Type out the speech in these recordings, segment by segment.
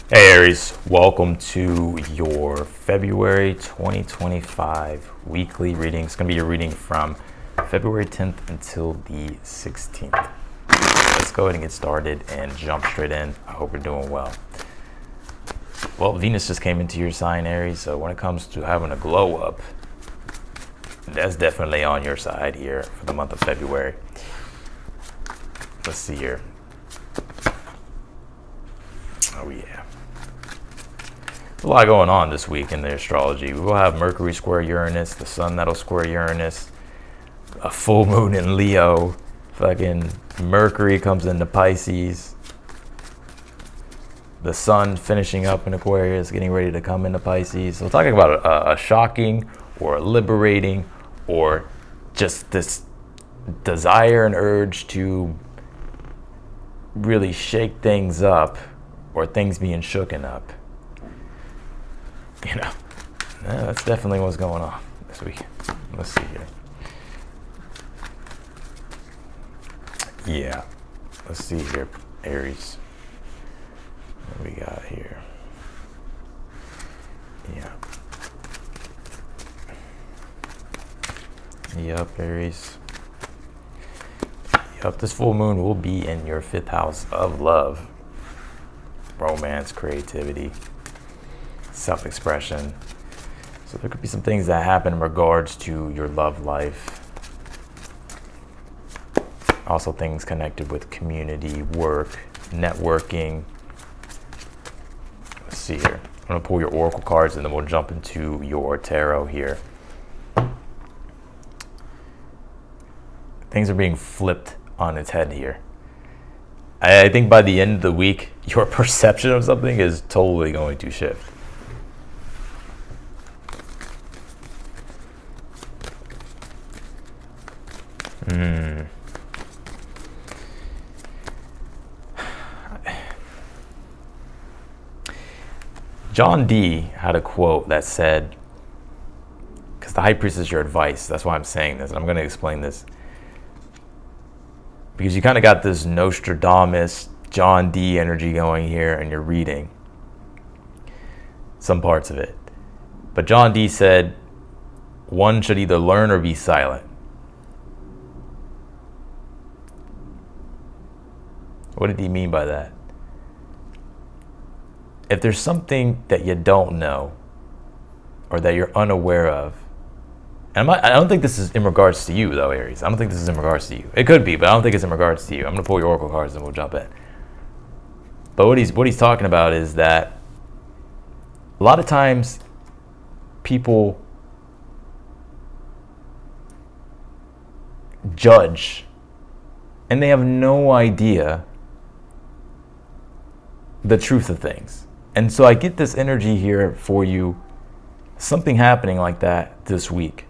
Hey Aries, welcome to your February 2025 weekly reading. It's going to be a reading from February 10th until the 16th. Let's go ahead and get started and jump straight in. I hope you're doing well. Well, Venus just came into your sign, Aries, so when it comes to having a glow up, that's definitely on your side here for the month of February. Let's see here. Oh yeah. There's a lot going on this week in the astrology. We will have Mercury square Uranus, the sun that'll square Uranus, a full moon in Leo, fucking Mercury comes into Pisces, the sun finishing up in Aquarius, getting ready to come into Pisces. So we're talking about a shocking or a liberating or just this desire and urge to really shake things up or things being shooken up. You know, that's definitely what's going on this week. Let's see here. Yeah, let's see here, Aries. What we got here? Yeah. Yep, Aries. Yep, this full moon will be in your 5th house of love, romance, creativity, self-expression. So there could be some things that happen in regards to your love life. Also things connected with community, work, networking. Let's see here. I'm going to pull your oracle cards and then we'll jump into your tarot here. Things are being flipped on its head here. I think by the end of the week, your perception of something is totally going to shift. John Dee had a quote that said, because the high priest is your advice, that's why I'm saying this, and I'm going to explain this. Because you kind of got this Nostradamus, John Dee energy going here and you're reading some parts of it. But John Dee said, one should either learn or be silent. What did he mean by that? If there's something that you don't know or that you're unaware of, and I don't think this is in regards to you though, Aries. I don't think this is in regards to you. It could be, but I don't think it's in regards to you. I'm gonna pull your oracle cards and we'll jump in. But what he's talking about is that a lot of times people judge and they have no idea the truth of things. And so I get this energy here for you, something happening like that this week.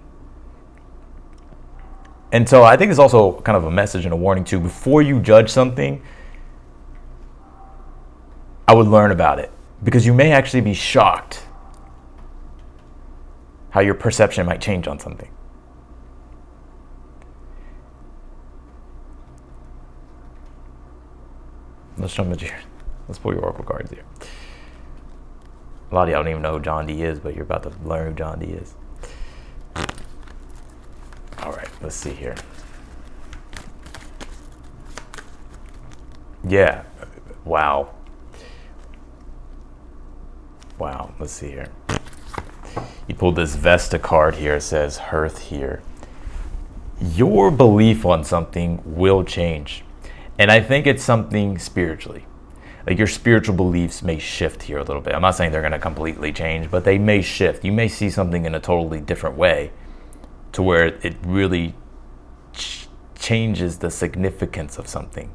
And so I think it's also kind of a message and a warning too. Before you judge something, I would learn about it, because you may actually be shocked how your perception might change on something. Let's jump into here. Let's pull your oracle cards here. A lot of y'all don't even know who John Dee is, but you're about to learn who John Dee is. All right, let's see here. Yeah, wow. Wow, let's see here. You pulled this Vesta card here. It says Hearth here. Your belief on something will change. And I think it's something spiritually. Like your spiritual beliefs may shift here a little bit. I'm not saying they're going to completely change, but they may shift. You may see something in a totally different way to where it really changes the significance of something.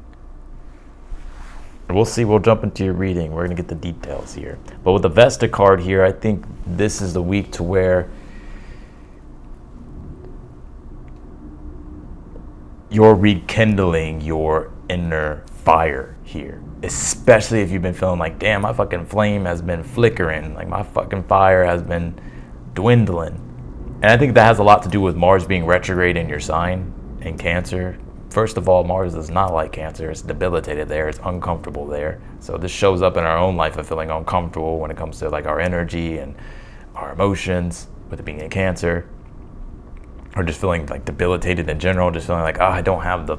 We'll see. We'll jump into your reading. We're going to get the details here. But with the Vesta card here, I think this is the week to where you're rekindling your inner fire here. Especially if you've been feeling like, damn, my fucking flame has been flickering. Like my fucking fire has been dwindling. And I think that has a lot to do with Mars being retrograde in your sign in Cancer. first of all, Mars does not like Cancer. It's debilitated there. It's uncomfortable there. So this shows up in our own life of feeling uncomfortable when it comes to like our energy and our emotions, with it being in Cancer, or just feeling like debilitated in general, just feeling like, oh, I don't have the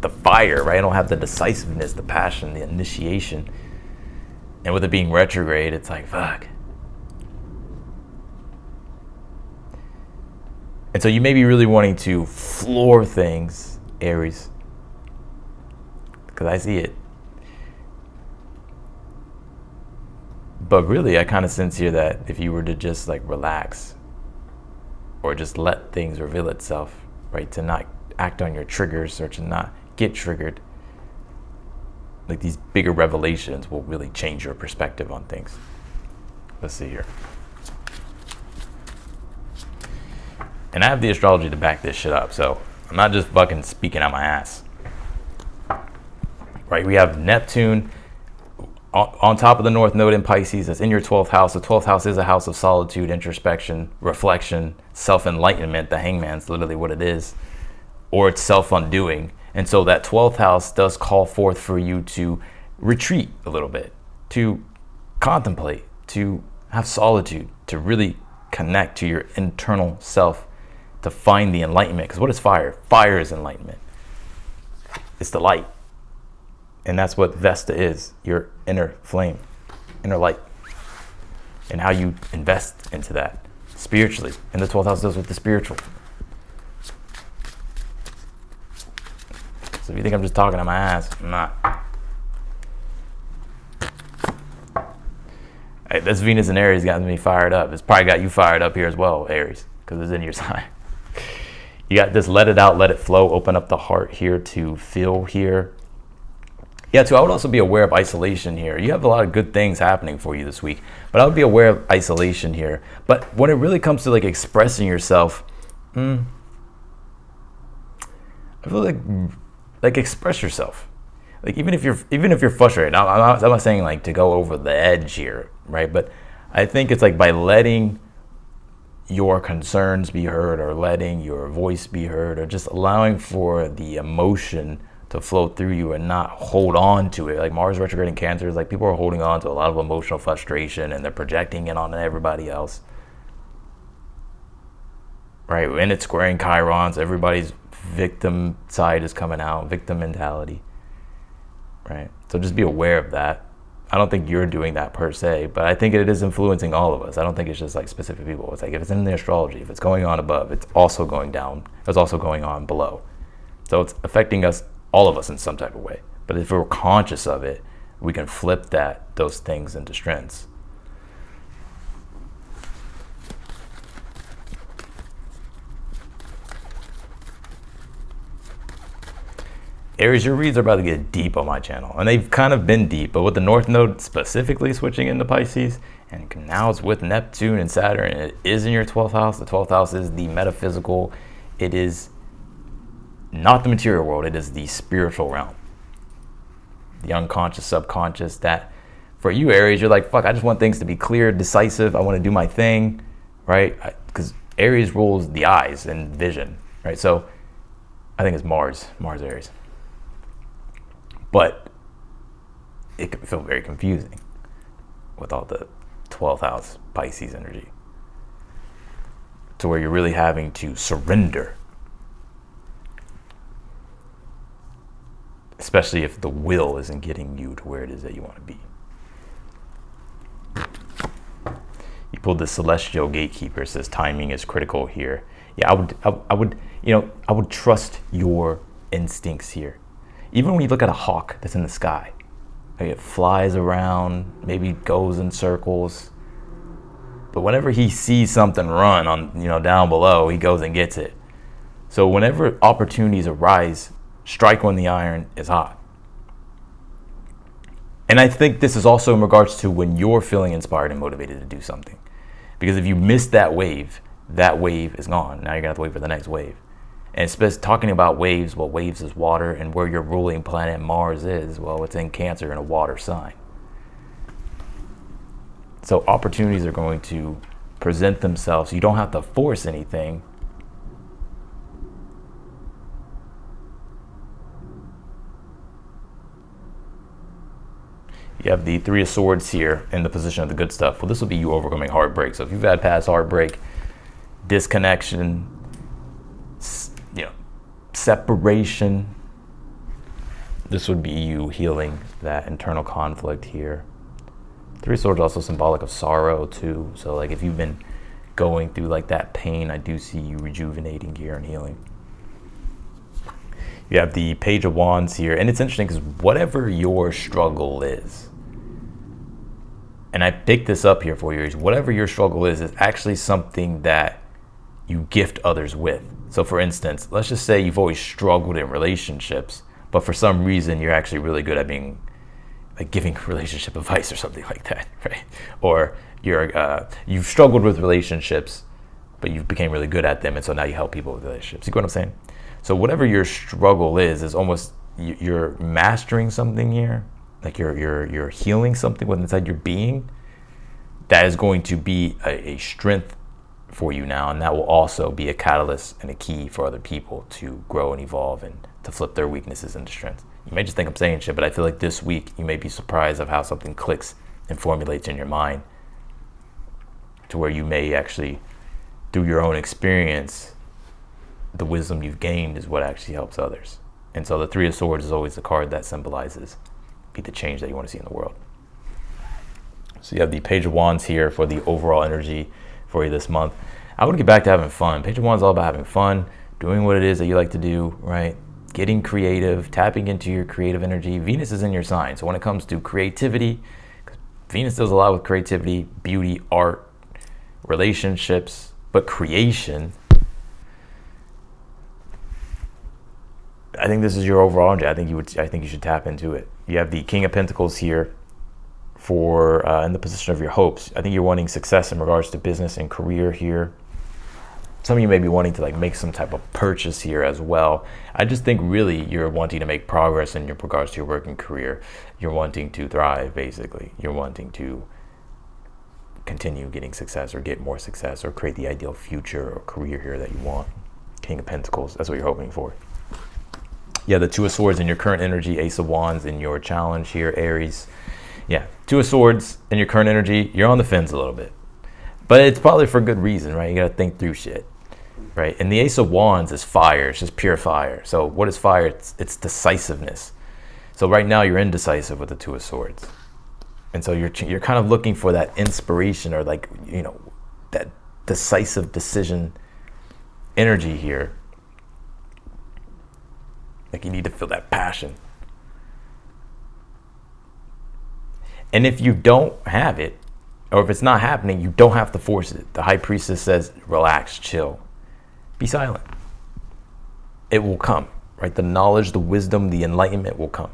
fire, right? I don't have the decisiveness, the passion, the initiation. And with it being retrograde, it's like, fuck. And so you may be really wanting to floor things, Aries, because I see it. But really, I kind of sense here that if you were to just like relax, or just let things reveal itself, right? To not act on your triggers or to not get triggered, like these bigger revelations will really change your perspective on things. Let's see here. And I have the astrology to back this shit up, so I'm not just fucking speaking out my ass. Right, we have Neptune on top of the North Node in Pisces. That's in your 12th house. The 12th house is a house of solitude, introspection, reflection, self-enlightenment. The Hangman's literally what it is. Or it's self-undoing. And so that 12th house does call forth for you to retreat a little bit, to contemplate, to have solitude, to really connect to your internal self, to find the enlightenment. Because what is fire? Fire is enlightenment. It's the light. And that's what Vesta is, your inner flame, inner light. And how you invest into that spiritually. And the 12th house deals with the spiritual. So if you think I'm just talking on my ass, I'm not. Hey, this Venus in Aries got me fired up. It's probably got you fired up here as well, Aries, because it's in your sign. You got this let it out, let it flow, open up the heart here to feel here. Yeah, too, I would also be aware of isolation here. You have a lot of good things happening for you this week, but I would be aware of isolation here. But when it really comes to like expressing yourself, I feel like express yourself. Like even if you're frustrated, I'm not saying like to go over the edge here, right? But I think it's like by letting your concerns be heard, or letting your voice be heard, or just allowing for the emotion to flow through you and not hold on to it. Like Mars retrograde in Cancer is like people are holding on to a lot of emotional frustration and they're projecting it on everybody else. Right? And it's squaring Chiron, so everybody's victim side is coming out, victim mentality. Right? So just be aware of that. I don't think you're doing that per se, but I think it is influencing all of us. I don't think it's just like specific people. It's like if it's in the astrology, if it's going on above, it's also going down. It's also going on below. So it's affecting us, all of us, in some type of way. But if we're conscious of it, we can flip those things into strengths. Aries, your reads are about to get deep on my channel, and they've kind of been deep, but with the North Node specifically switching into Pisces, and now it's with Neptune and Saturn, and it is in your 12th house. The 12th house is the metaphysical. It is not the material world, it is the spiritual realm. The unconscious, subconscious, that for you, Aries, you're like, fuck, I just want things to be clear, decisive. I want to do my thing, right? Because Aries rules the eyes and vision, right? So I think it's Mars, Aries. But it can feel very confusing with all the 12th house Pisces energy, to where you're really having to surrender. Especially if the will isn't getting you to where it is that you want to be. You pulled the celestial gatekeeper. It says timing is critical here. Yeah, I would trust your instincts here. Even when you look at a hawk that's in the sky, like it flies around, maybe goes in circles, but whenever he sees something run on, down below, he goes and gets it. So whenever opportunities arise, strike when the iron is hot. And I think this is also in regards to when you're feeling inspired and motivated to do something. Because if you miss that wave is gone. Now you're gonna have to wait for the next wave. And talking about waves, well, waves is water, and where your ruling planet Mars is, well, it's in Cancer in a water sign. So opportunities are going to present themselves. You don't have to force anything. You have the Three of Swords here in the position of the good stuff. Well, this will be you overcoming heartbreak. So if you've had past heartbreak, disconnection, separation, this would be you healing that internal conflict here. Three of Swords also symbolic of sorrow too. So like if you've been going through like that pain, I do see you rejuvenating here and healing. You have the Page of Wands here, and it's interesting because whatever your struggle is, and I picked this up here for you, is whatever your struggle is actually something that you gift others with. So for instance, let's just say you've always struggled in relationships, but for some reason you're actually really good at being like giving relationship advice or something like that, right? Or you've struggled with relationships, but you became really good at them, and so now you help people with relationships. You get what I'm saying? So whatever your struggle is almost you're mastering something here, like you're healing something within inside your being that is going to be a strength for you now, and that will also be a catalyst and a key for other people to grow and evolve and to flip their weaknesses into strengths. You may just think I'm saying shit, but I feel like this week you may be surprised of how something clicks and formulates in your mind to where you may actually, through your own experience, the wisdom you've gained is what actually helps others. And so the Three of Swords is always the card that symbolizes be the change that you want to see in the world. So you have the Page of Wands here for the overall energy for you this month. I want to get back to having fun. Page of Wands is all about having fun, doing what it is that you like to do, right? Getting creative, tapping into your creative energy. Venus is in your sign. So when it comes to creativity, Venus does a lot with creativity, beauty, art, relationships, but creation, I think this is your overall energy. I think you should tap into it. You have the King of Pentacles here for in the position of your hopes. I think you're wanting success in regards to business and career here. Some of you may be wanting to like make some type of purchase here as well. I just think really you're wanting to make progress in your regards to your working career. You're wanting to thrive, basically. You're wanting to continue getting success or get more success or create the ideal future or career here that you want. King of Pentacles, that's what you're hoping for. Yeah, the Two of Swords in your current energy, Ace of Wands in your challenge here, Aries. Yeah, Two of Swords in your current energy, you're on the fence a little bit. But it's probably for good reason, right? You got to think through shit, right? And the Ace of Wands is fire. It's just pure fire. So what is fire? It's decisiveness. So right now you're indecisive with the Two of Swords. And so you're kind of looking for that inspiration or like, that decisive decision energy here. Like you need to feel that passion. And if you don't have it, or if it's not happening, you don't have to force it. The High Priestess says, relax, chill, be silent. It will come, right? The knowledge, the wisdom, the enlightenment will come.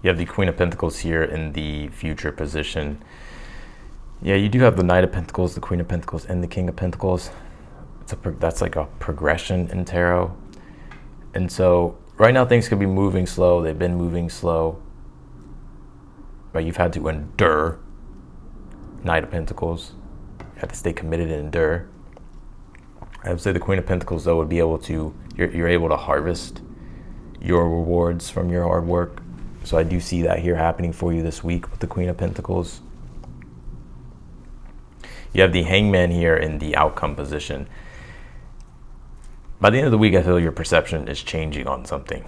You have the Queen of Pentacles here in the future position. Yeah, you do have the Knight of Pentacles, the Queen of Pentacles, and the King of Pentacles. That's like a progression in tarot. And so right now things could be moving slow. They've been moving slow. Right, you've had to endure. Knight of Pentacles. You have to stay committed and endure. I would say the Queen of Pentacles, though, would be able to, you're able to harvest your rewards from your hard work. So I do see that here happening for you this week with the Queen of Pentacles. You have the Hangman here in the outcome position. By the end of the week, I feel your perception is changing on something.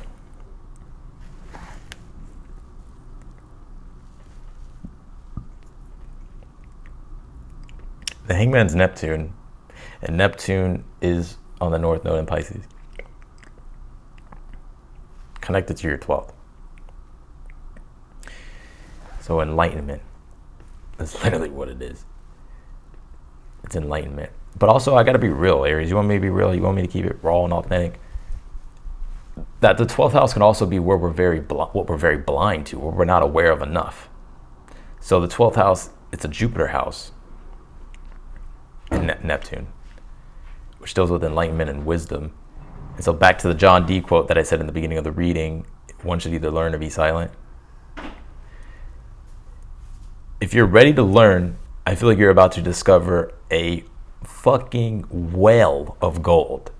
The Hangman's Neptune, and Neptune is on the North Node in Pisces, connected to your 12th. So enlightenment, that's literally what it is. It's enlightenment. But also, I gotta be real, Aries. You want me to be real? You want me to keep it raw and authentic? That the 12th house can also be where we're what we're very blind to, where we're not aware of enough. So the 12th house, it's a Jupiter house in Neptune, which deals with enlightenment and wisdom. And so back to the John D quote that I said in the beginning of the reading, one should either learn or be silent. if you're ready to learn, I feel like you're about to discover a fucking well of gold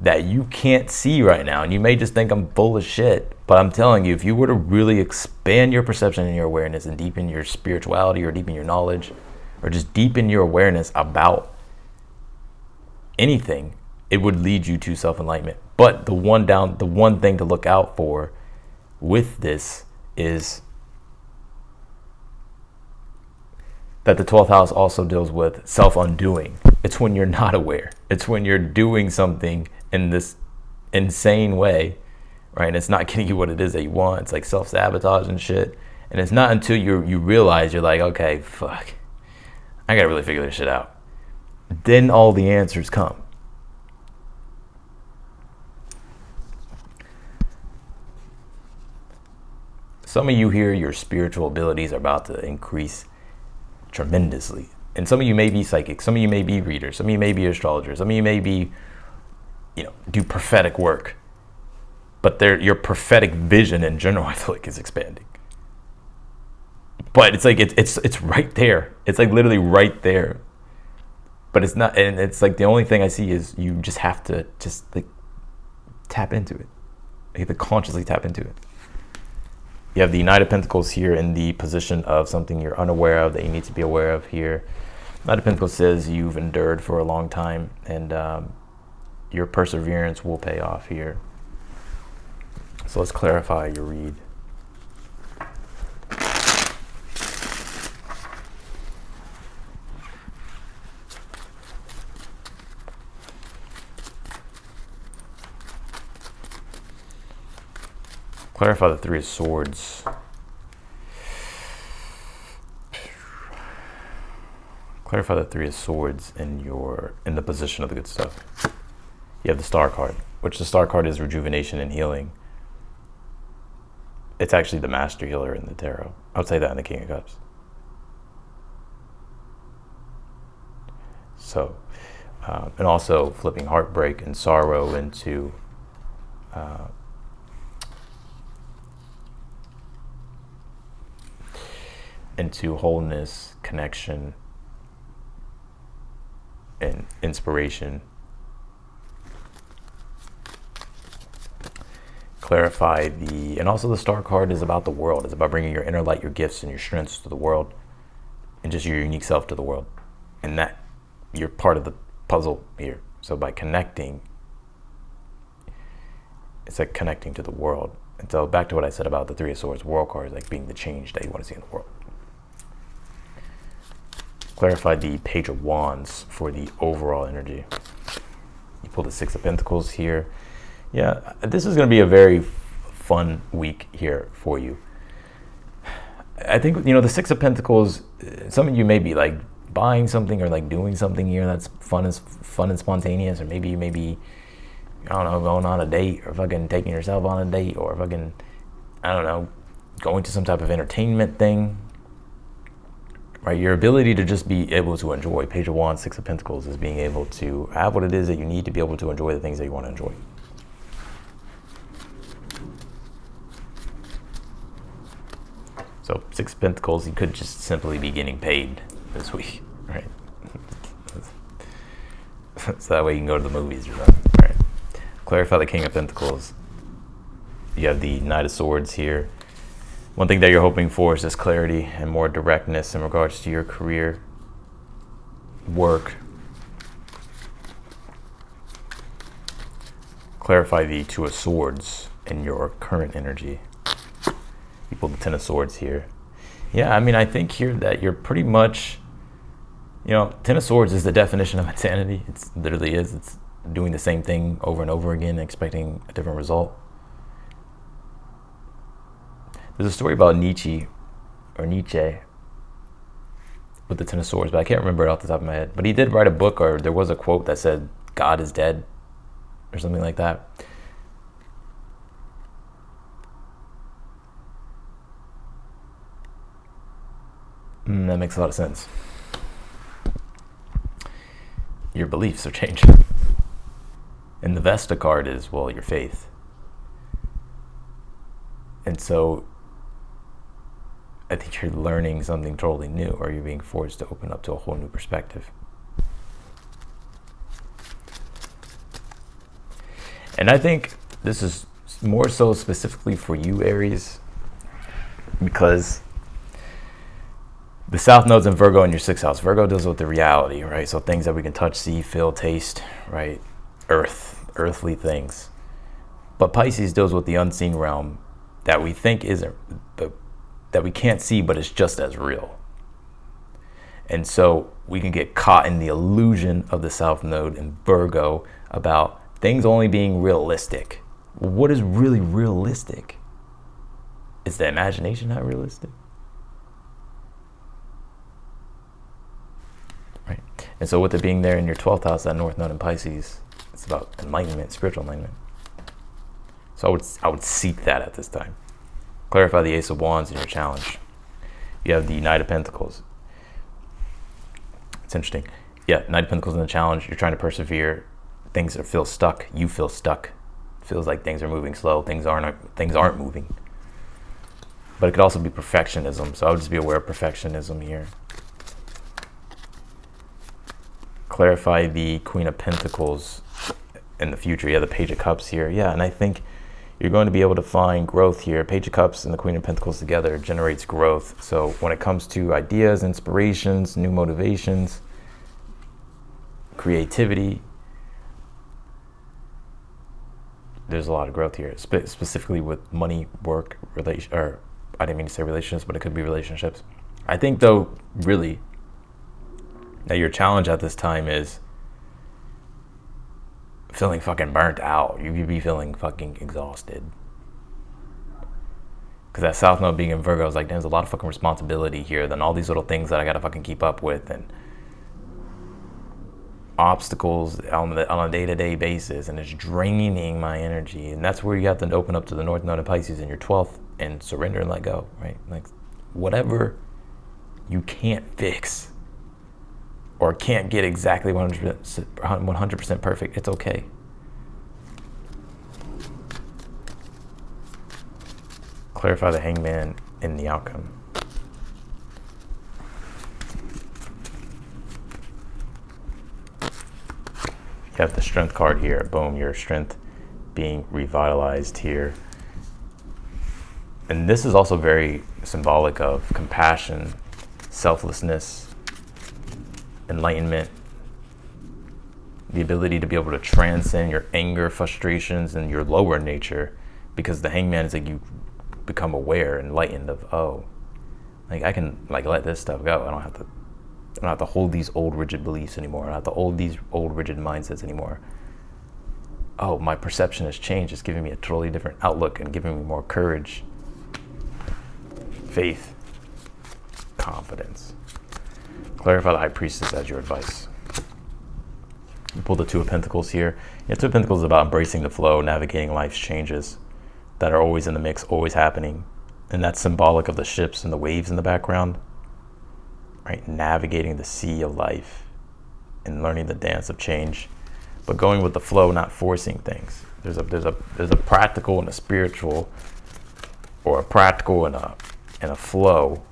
that you can't see right now. And you may just think I'm full of shit, but I'm telling you, if you were to really expand your perception and your awareness and deepen your spirituality or deepen your knowledge or just deepen your awareness about anything, it would lead you to self-enlightenment. But the one thing to look out for with this is that the 12th house also deals with self-undoing. It's when you're not aware. It's when you're doing something in this insane way, right? And it's not getting you what it is that you want. It's like self-sabotage and shit. And it's not until you realize, you're like, okay, fuck, I gotta really figure this shit out. Then all the answers come. Some of you here, your spiritual abilities are about to increase tremendously. And some of you may be psychic, some of you may be readers, some of you may be astrologers, some of you may be, do prophetic work. But your prophetic vision in general, I feel like, is expanding. But it's like it's right there. It's like literally right there. But it's not, and it's like the only thing I see is you just have to just like tap into it. You have to consciously tap into it. You have the Knight of Pentacles here in the position of something you're unaware of that you need to be aware of here. Knight of Pentacles says you've endured for a long time, and your perseverance will pay off here. So let's clarify your read. Clarify the Three of Swords. Clarify the Three of Swords in the position of the good stuff. You have the Star card, which the Star card is rejuvenation and healing. It's actually the master healer in the tarot. I would say that in the King of Cups. So, and also flipping heartbreak and sorrow into wholeness, connection, and inspiration. Clarify and also the Star card is about the world. It's about bringing your inner light, your gifts, and your strengths to the world, and just your unique self to the world. And that you're part of the puzzle here. So by connecting, it's like connecting to the world. And so back to what I said about the Three of Swords, World card is like being the change that you want to see in the world. Clarify the Page of Wands for the overall energy. You pull the Six of Pentacles here. Yeah, this is going to be a very fun week here for you. I think, the Six of Pentacles, some of you may be like buying something or like doing something here that's fun and spontaneous, or maybe I don't know, going on a date, or fucking taking yourself on a date, or fucking, I don't know, going to some type of entertainment thing. Right, your ability to just be able to enjoy. Page of Wands, Six of Pentacles is being able to have what it is that you need to be able to enjoy the things that you want to enjoy. So Six of Pentacles, you could just simply be getting paid this week, right? So that way you can go to the movies or something, right? Clarify the King of Pentacles. You have the Knight of Swords here. One thing that you're hoping for is just clarity and more directness in regards to your career, work. Clarify the Two of Swords in your current energy. You pull the Ten of Swords here. Yeah, I mean, I think here that you're pretty much, Ten of Swords is the definition of insanity. It literally is. It's doing the same thing over and over again, expecting a different result. There's a story about Nietzsche with the Ten of Swords, but I can't remember it off the top of my head. But he did write a book, or there was a quote that said, "God is dead," or something like that. That makes a lot of sense. Your beliefs are changing. And the Vesta card is, well, your faith. And so I think you're learning something totally new, or you're being forced to open up to a whole new perspective. And I think this is more so specifically for you, Aries, because the South Node's in Virgo in your 6th house. Virgo deals with the reality, right? So things that we can touch, see, feel, taste, right? Earthly things. But Pisces deals with the unseen realm that we think isn't, that we can't see, but it's just as real. And so we can get caught in the illusion of the South Node in Virgo about things only being realistic. What is really realistic? Is the imagination not realistic? Right. And so with it being there in your 12th house, that North Node in Pisces, it's about enlightenment, spiritual enlightenment. So I would seek that at this time. Clarify the Ace of Wands in your challenge. You have the Knight of Pentacles. It's interesting. Yeah, Knight of Pentacles in the challenge. You're trying to persevere. Things feel stuck. You feel stuck. Feels like things are moving slow. Things aren't moving. But it could also be perfectionism. So I would just be aware of perfectionism here. Clarify the Queen of Pentacles in the future. Yeah, the Page of Cups here. Yeah, and I think you're going to be able to find growth here. Page of Cups and the Queen of Pentacles together generates growth. So when it comes to ideas, inspirations, new motivations, creativity, there's a lot of growth here, specifically with money, work, or I didn't mean to say relationships, but it could be relationships. I think though, really, that your challenge at this time is feeling fucking burnt out. You'd be feeling fucking exhausted. Because that South Node being in Virgo is like, there's a lot of fucking responsibility here. Then all these little things that I gotta fucking keep up with, and obstacles on a day-to-day basis, and it's draining my energy. And that's where you have to open up to the North Node of Pisces in your 12th and surrender and let go, right? Like whatever you can't fix or can't get exactly 100% perfect, it's okay. Clarify the Hangman in the outcome. You have the Strength card here. Boom, your strength being revitalized here. And this is also very symbolic of compassion, selflessness, enlightenment, the ability to be able to transcend your anger, frustrations, and your lower nature, because the Hangman is like you become aware, enlightened of, oh, like I can like let this stuff go. I don't have to hold these old rigid beliefs anymore. I don't have to hold these old rigid mindsets anymore. Oh, my perception has changed. It's giving me a totally different outlook and giving me more courage, faith, confidence. Clarify the High Priestess as your advice. You pull the Two of Pentacles here. Yeah, Two of Pentacles is about embracing the flow, navigating life's changes that are always in the mix, always happening. And that's symbolic of the ships and the waves in the background, right? Navigating the sea of life and learning the dance of change, but going with the flow, not forcing things. There's a practical and a spiritual, or a practical and a flow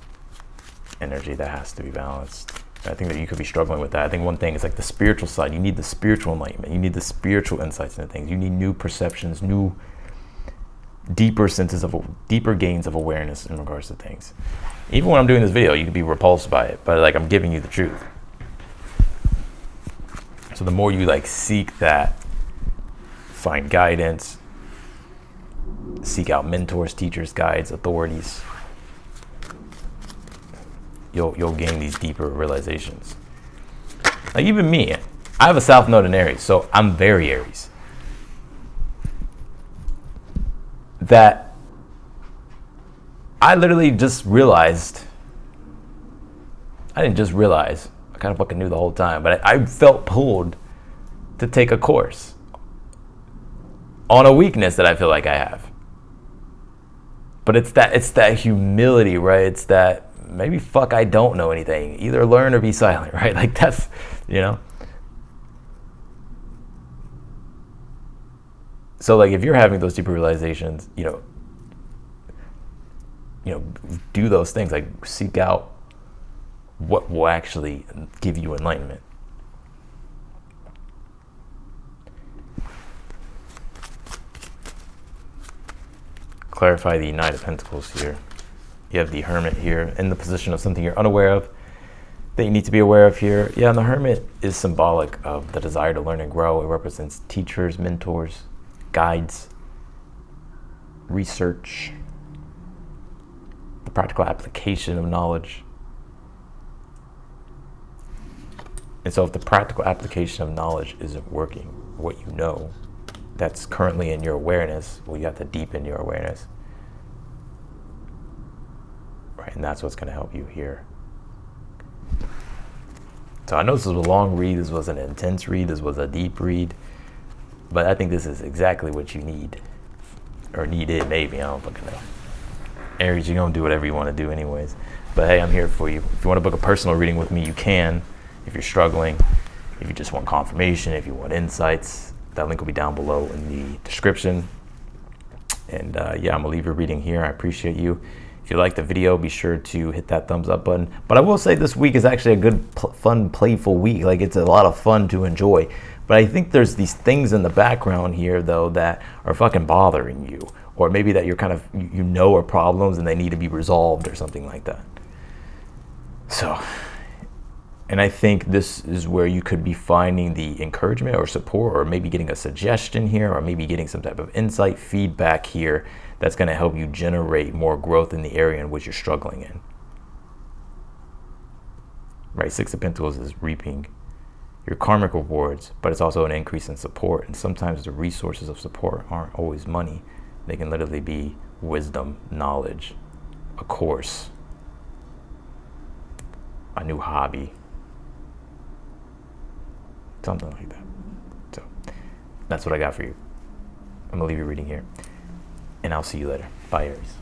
energy that has to be balanced. I think that you could be struggling with that. I think one thing is like the spiritual side. You need the spiritual enlightenment. You need the spiritual insights into things. You need new perceptions, new deeper gains of awareness in regards to things. Even when I'm doing this video, you can be repulsed by it, but like I'm giving you the truth. So the more you like seek that, find guidance, seek out mentors, teachers, guides, authorities, you'll gain these deeper realizations. Like even me, I have a South Node in Aries, so I'm very Aries. That I literally just realized, I didn't just realize, I kind of fucking knew the whole time, but I felt pulled to take a course on a weakness that I feel like I have. But it's that humility, right? It's that maybe fuck I don't know anything. Either learn or be silent, right? Like that's, you know. So like if you're having those deeper realizations, you know, do those things, like seek out what will actually give you enlightenment. Clarify the Knight of Pentacles here. You have the Hermit here in the position of something you're unaware of that you need to be aware of here. Yeah, and the Hermit is symbolic of the desire to learn and grow. It represents teachers, mentors, guides, research, the practical application of knowledge. And so if the practical application of knowledge isn't working, what you know that's currently in your awareness, well, you have to deepen your awareness. Right, and that's what's going to help you here. So I know this was a long read, this was an intense read, this was a deep read, but I think this is exactly what you need. Or needed, maybe, I don't fucking know. Aries, you're going to do whatever you want to do anyways. But hey, I'm here for you. If you want to book a personal reading with me, you can. If you're struggling, if you just want confirmation, if you want insights, that link will be down below in the description. And yeah, I'm gonna leave your reading here. I appreciate you. If you liked the video, be sure to hit that thumbs up button. But I will say this week is actually a good, fun, playful week. Like, it's a lot of fun to enjoy. But I think there's these things in the background here, though, that are fucking bothering you. Or maybe that you're kind of, are problems and they need to be resolved or something like that. So, and I think this is where you could be finding the encouragement or support, or maybe getting a suggestion here, or maybe getting some type of insight, feedback here that's going to help you generate more growth in the area in which you're struggling in. Right, Six of Pentacles is reaping your karmic rewards, but it's also an increase in support. And sometimes the resources of support aren't always money. They can literally be wisdom, knowledge, a course, a new hobby, something like that. So that's what I got for you. I'm gonna leave your reading here, and I'll see you later. Bye, Aries.